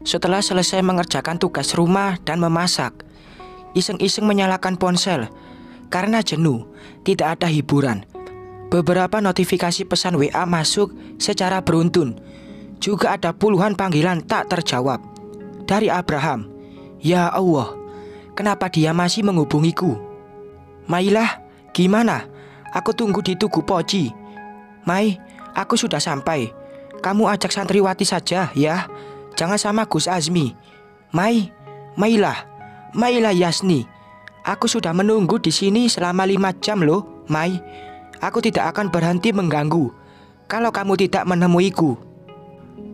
Setelah selesai mengerjakan tugas rumah dan memasak, iseng-iseng menyalakan ponsel karena jenuh, tidak ada hiburan. Beberapa notifikasi pesan WA masuk secara beruntun. Juga ada puluhan panggilan tak terjawab. Dari Abraham. Ya Allah, kenapa dia masih menghubungiku? Mailah, gimana? Aku tunggu di Tugu Poci. Mai, aku sudah sampai. Kamu ajak santriwati saja ya. Jangan sama Gus Azmi. Mailah Yasni. Aku sudah menunggu di sini selama 5 jam loh, Mai. Aku tidak akan berhenti mengganggu kalau kamu tidak menemuiku.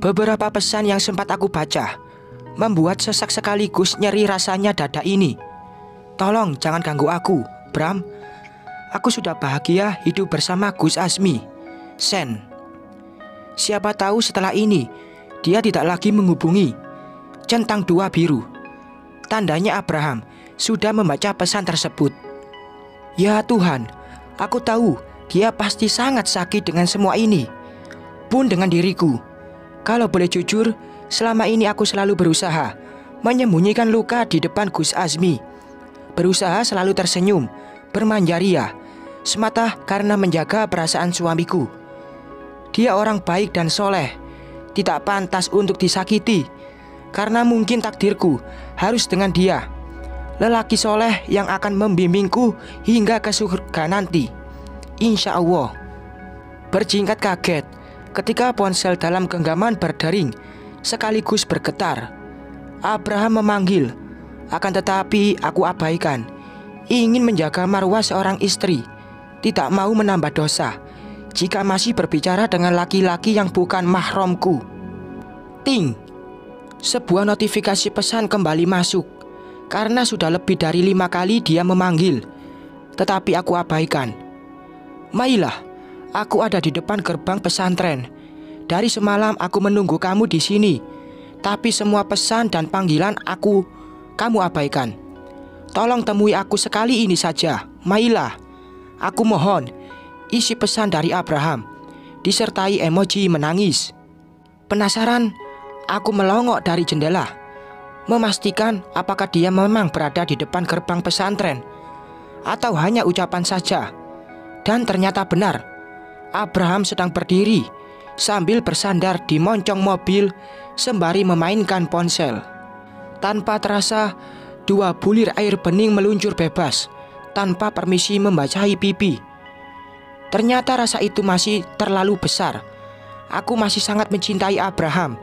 Beberapa pesan yang sempat aku baca membuat sesak sekaligus nyeri rasanya dada ini. Tolong jangan ganggu aku, Bram. Aku sudah bahagia hidup bersama Gus Azmi. Sen. Siapa tahu setelah ini dia tidak lagi menghubungi. Centang 2 biru. Tandanya Abraham sudah membaca pesan tersebut. Ya Tuhan, aku tahu dia pasti sangat sakit dengan semua ini. Pun dengan diriku. Kalau boleh jujur, selama ini aku selalu berusaha menyembunyikan luka di depan Gus Azmi. Berusaha selalu tersenyum, bermanja ria, semata karena menjaga perasaan suamiku. Dia orang baik dan soleh, tidak pantas untuk disakiti. Karena mungkin takdirku harus dengan dia, lelaki soleh yang akan membimbingku hingga ke surga nanti, insya Allah. Berjingkat kaget ketika ponsel dalam genggaman berdering sekaligus bergetar. Abraham memanggil, akan tetapi aku abaikan. Ingin menjaga marwah seorang istri, tidak mau menambah dosa jika masih berbicara dengan laki-laki yang bukan mahramku. Ting. Sebuah notifikasi pesan kembali masuk. Karena sudah lebih dari 5 kali dia memanggil, tetapi aku abaikan. Mailah, aku ada di depan gerbang pesantren. Dari semalam aku menunggu kamu di sini, tapi semua pesan dan panggilan kamu abaikan. Tolong temui aku sekali ini saja, Mailah. Aku mohon. Isi pesan dari Abraham disertai emoji menangis. Penasaran, aku melongok dari jendela, memastikan apakah dia memang berada di depan gerbang pesantren atau hanya ucapan saja. Dan ternyata benar, Abraham sedang berdiri sambil bersandar di moncong mobil sembari memainkan ponsel. Tanpa terasa, 2 bulir air bening meluncur bebas tanpa permisi membasahi pipi. Ternyata rasa itu masih terlalu besar. Aku masih sangat mencintai Abraham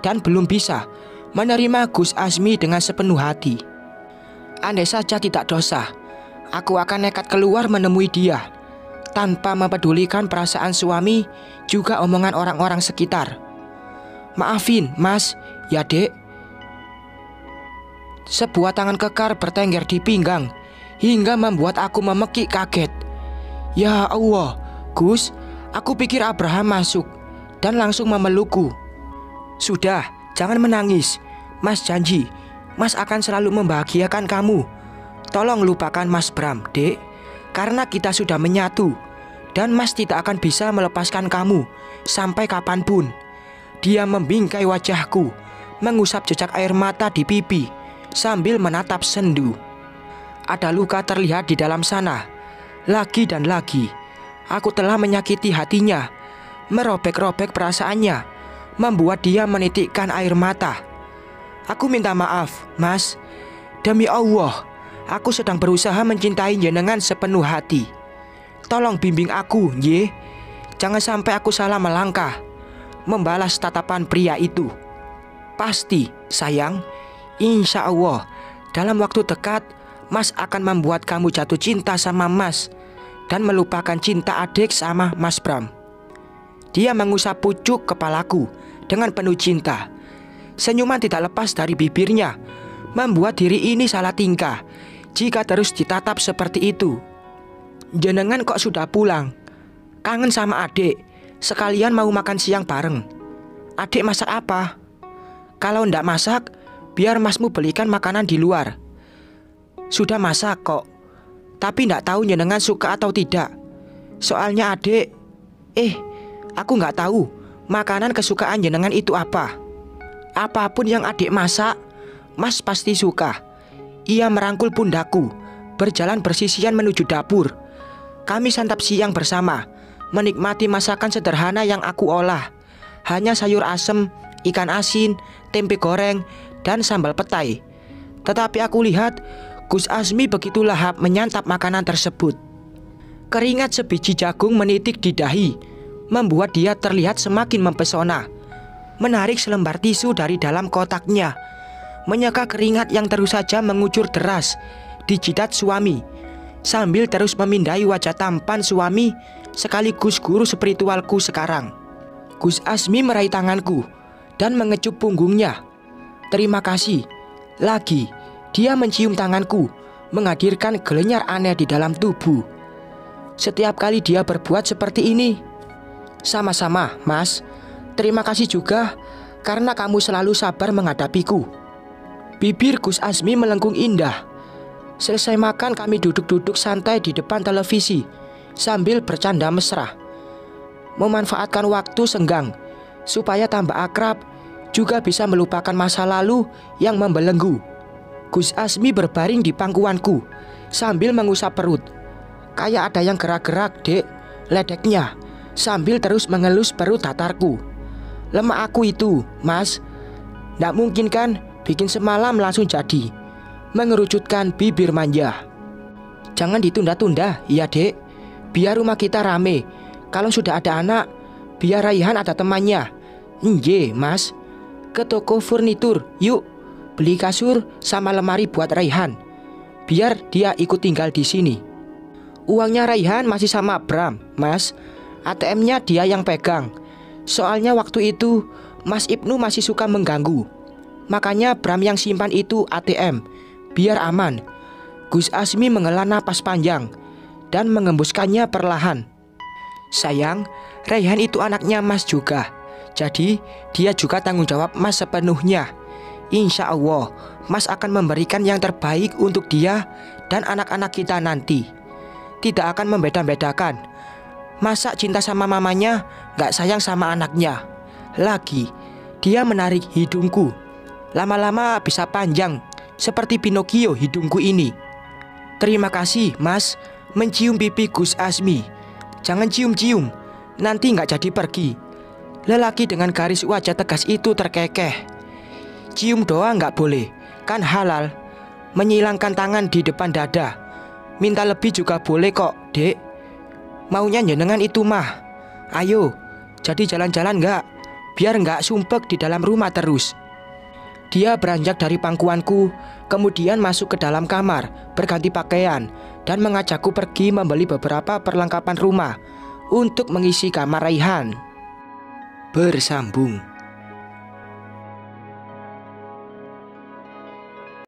dan belum bisa menerima Gus Azmi dengan sepenuh hati. Andai saja tidak dosa, aku akan nekat keluar menemui dia tanpa mempedulikan perasaan suami juga omongan orang-orang sekitar. Maafin mas, ya dek. Sebuah tangan kekar bertengger di pinggang hingga membuat aku memekik kaget. Ya Allah, Gus, aku pikir Abraham masuk dan langsung memelukku. Sudah, jangan menangis. Mas janji, Mas akan selalu membahagiakan kamu. Tolong lupakan Mas Bram, dek. Karena kita sudah menyatu dan Mas tidak akan bisa melepaskan kamu sampai kapanpun. Dia membingkai wajahku, mengusap jejak air mata di pipi sambil menatap sendu. Ada luka terlihat di dalam sana. Lagi dan lagi aku telah menyakiti hatinya, merobek-robek perasaannya, membuat dia menitikkan air mata. Aku minta maaf, Mas. Demi Allah, aku sedang berusaha mencintai jenengan sepenuh hati. Tolong bimbing aku, ye. Jangan sampai aku salah melangkah. Membalas tatapan pria itu. Pasti, sayang. Insya Allah, dalam waktu dekat, Mas akan membuat kamu jatuh cinta sama Mas dan melupakan cinta adik sama Mas Bram. Dia mengusap pucuk kepalaku dengan penuh cinta. Senyuman tidak lepas dari bibirnya, membuat diri ini salah tingkah jika terus ditatap seperti itu. Jenengan kok sudah pulang? Kangen sama adik, sekalian mau makan siang bareng. Adik masak apa? Kalau ndak masak, biar masmu belikan makanan di luar. Sudah masak kok, tapi ndak tahu jenengan suka atau tidak. Soalnya adik, aku nggak tahu makanan kesukaan jenengan itu apa. apapun yang adik masak, Mas pasti suka. Ia merangkul pundakku, berjalan bersisian menuju dapur. Kami santap siang bersama, menikmati masakan sederhana yang aku olah. Hanya sayur asem, ikan asin, tempe goreng, dan sambal petai. Tetapi aku lihat Gus Azmi begitu lahap menyantap makanan tersebut. Keringat sebiji jagung menitik di dahi, membuat dia terlihat semakin mempesona. Menarik selembar tisu dari dalam kotaknya, menyeka keringat yang terus saja mengucur deras di jidat suami, sambil terus memindai wajah tampan suami sekaligus guru spiritualku sekarang. Gus Azmi meraih tanganku dan mengecup punggungnya. Terima kasih. Lagi, dia mencium tanganku, menghadirkan gelenyar aneh di dalam tubuh. Setiap kali dia berbuat seperti ini. Sama-sama, Mas. Terima kasih juga karena kamu selalu sabar menghadapiku. Bibir Gus Azmi melengkung indah. Selesai makan kami duduk-duduk santai di depan televisi sambil bercanda mesra. Memanfaatkan waktu senggang supaya tambah akrab, juga bisa melupakan masa lalu yang membelenggu. Gus Azmi berbaring di pangkuanku sambil mengusap perut. Kayak ada yang gerak-gerak, Dek, ledeknya, sambil terus mengelus perut datarku. Lemak aku itu, Mas. Nggak mungkin kan bikin semalam langsung jadi. Mengerucutkan bibir manja. Jangan ditunda-tunda, ya Dek. Biar rumah kita rame. Kalau sudah ada anak, biar Raihan ada temannya. Nje, Mas. Ke toko furnitur, yuk. Beli kasur sama lemari buat Raihan. Biar dia ikut tinggal di sini. Uangnya Raihan masih sama Bram, Mas. ATM-nya dia yang pegang. Soalnya waktu itu Mas Ibnu masih suka mengganggu. Makanya Bram yang simpan itu ATM, biar aman. Gus Azmi menghela napas panjang dan mengembuskannya perlahan. Sayang, Raihan itu anaknya Mas juga. Jadi dia juga tanggung jawab Mas sepenuhnya. Insya Allah Mas akan memberikan yang terbaik untuk dia dan anak-anak kita nanti. Tidak akan membeda-bedakan. Masa cinta sama mamanya gak sayang sama anaknya. Lagi, dia menarik hidungku. Lama-lama bisa panjang seperti Pinocchio hidungku ini. Terima kasih, Mas. Mencium pipi Gus Azmi. Jangan cium-cium, nanti gak jadi pergi. Lelaki dengan garis wajah tegas itu terkekeh. Cium doang gak boleh, kan halal. Menyilangkan tangan di depan dada. Minta lebih juga boleh kok, Dek. Maunya jenengan itu mah. Ayo, jadi jalan-jalan gak? Biar gak sumpek di dalam rumah terus. Dia beranjak dari pangkuanku, kemudian masuk ke dalam kamar, berganti pakaian, dan mengajakku pergi membeli beberapa perlengkapan rumah untuk mengisi kamar Raihan. Bersambung.